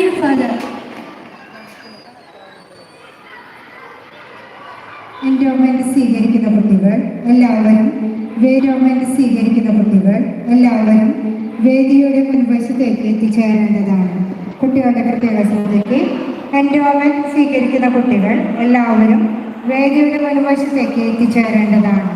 you, Father. Endowment സ്വീകരിക്കുന്ന കുട്ടികൾ എല്ലാവരും വേദിയുടെ മുൻവശത്തേക്ക് എത്തിച്ചേരേണ്ടതാണ്. കുട്ടികളുടെ പ്രത്യേക ശ്രദ്ധയ്ക്ക് എൻഡോമെന്റ് സ്വീകരിക്കുന്ന കുട്ടികൾ എല്ലാവരും വേദിയുടെ മുൻവശത്തേക്ക് എത്തിച്ചേരേണ്ടതാണ്.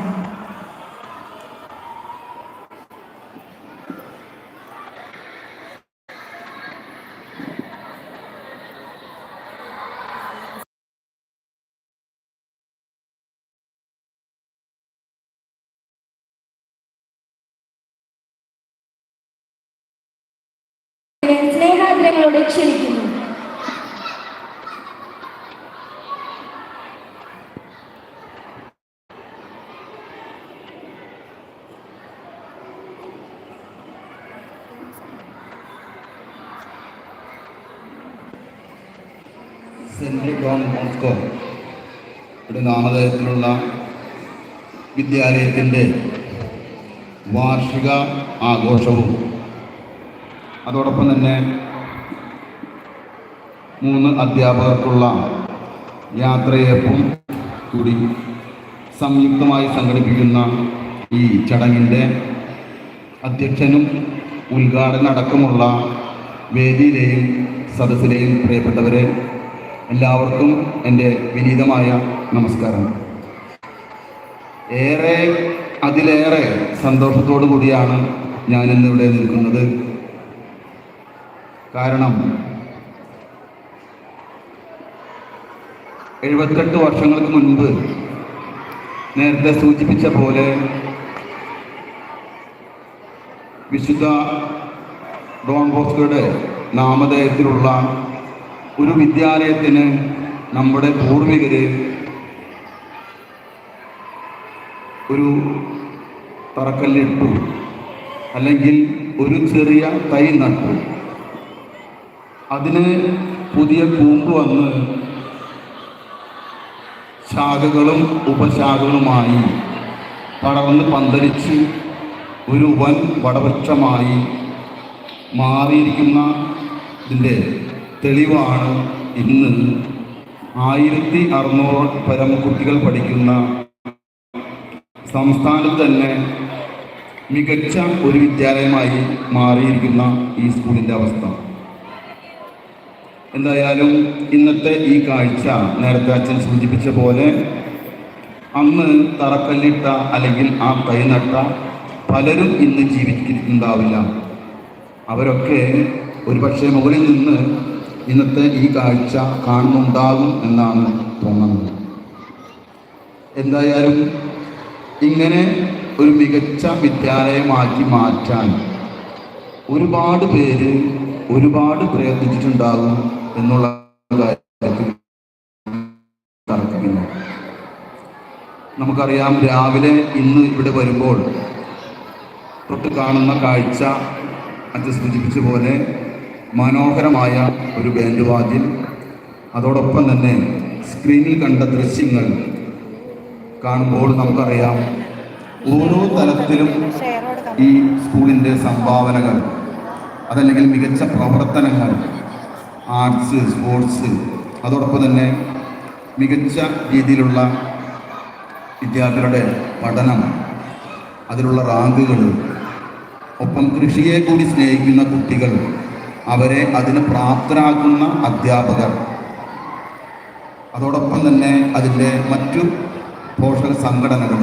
സ്നേഹാദരങ്ങളോട് ക്ഷണിക്കുന്നു. സെന്റ് ഡോൺ ബോസ്കോ ഇവിടെ നാമധേയത്തിലുള്ള വിദ്യാലയത്തിൻ്റെ വാർഷിക ആഘോഷവും അതോടൊപ്പം തന്നെ 3 അധ്യാപകർക്കുള്ള യാത്രയയപ്പും കൂടി സംയുക്തമായി സംഘടിപ്പിക്കുന്ന ഈ ചടങ്ങിൻ്റെ അധ്യക്ഷനും ഉദ്ഘാടനം അടക്കമുള്ള വേദിയിലെയും സദസ്സിലെയും പ്രിയപ്പെട്ടവരെ എല്ലാവർക്കും എൻ്റെ വിനീതമായ നമസ്കാരം. അതിലേറെ സന്തോഷത്തോടു കൂടിയാണ് ഞാനിന്നിവിടെ നിൽക്കുന്നത്. കാരണം 78 വർഷങ്ങൾക്ക് മുൻപ് നേരത്തെ സൂചിപ്പിച്ച പോലെ വിശുദ്ധ ഡോൺ ബോസ്കോയുടെ നാമധേയത്തിലുള്ള ഒരു വിദ്യാലയത്തിന് നമ്മുടെ പൂർവികര് ഒരു തറക്കല്ലിട്ടു, അല്ലെങ്കിൽ ഒരു ചെറിയ തൈ നട്ടു. അതിന് പുതിയ കൂമ്പ് വന്ന് ശാഖകളും ഉപശാഖകളുമായി പടർന്ന് പന്തലിച്ച് ഒരു വൻ വടവൃക്ഷമായി മാറിയിരിക്കുന്ന ഇതിൻ്റെ തെളിവാണ് ഇന്ന് 1600 പരം കുട്ടികൾ പഠിക്കുന്ന സംസ്ഥാനത്ത് തന്നെ മികച്ച ഒരു വിദ്യാലയമായി മാറിയിരിക്കുന്ന ഈ സ്കൂളിൻ്റെ അവസ്ഥ. എന്തായാലും ഇന്നത്തെ ഈ കാഴ്ച നേരത്തെ അച്ഛൻ സൂചിപ്പിച്ച പോലെ അന്ന് തറക്കല്ലിട്ട അല്ലെങ്കിൽ ആ തൈ നട്ട പലരും ഇന്ന് ജീവിക്കുന്നുണ്ടാവില്ല. അവരൊക്കെ ഒരുപക്ഷെ മുകളിൽ നിന്ന് ഇന്നത്തെ ഈ കാഴ്ച കാണുന്നുണ്ടാകും എന്നാണ് തോന്നുന്നത്. എന്തായാലും ഇങ്ങനെ ഒരു മികച്ച വിദ്യാലയമാക്കി മാറ്റാൻ ഒരുപാട് പേര് പ്രയത്നിച്ചിട്ടുണ്ടാകും എന്നുള്ള കാര്യത്തിൽ തർക്കമില്ല. നമുക്കറിയാം, രാവിലെ ഇന്ന് ഇവിടെ വരുമ്പോൾ തൊട്ട് കാണുന്ന കാഴ്ച അത് സൂചിപ്പിച്ച പോലെ മനോഹരമായ ഒരു ബാൻഡ് വാദ്യം, അതോടൊപ്പം തന്നെ സ്ക്രീനിൽ കണ്ട ദൃശ്യങ്ങൾ കാണുമ്പോൾ നമുക്കറിയാം ഓരോ തലത്തിലും ഈ സ്കൂളിൻ്റെ സംഭാവനകൾ, അതല്ലെങ്കിൽ മികച്ച പ്രവർത്തനങ്ങൾ, ആർട്സ്, സ്പോർട്സ്, അതോടൊപ്പം തന്നെ മികച്ച രീതിയിലുള്ള വിദ്യാർത്ഥികളുടെ പഠനം, അതിലുള്ള റാങ്കുകൾ, ഒപ്പം കൃഷിയെ കൂടി സ്നേഹിക്കുന്ന കുട്ടികൾ, അവരെ അതിന് പ്രാപ്തരാക്കുന്ന അധ്യാപകർ, അതോടൊപ്പം തന്നെ അതിൻ്റെ മറ്റു പോഷക സംഘടനകൾ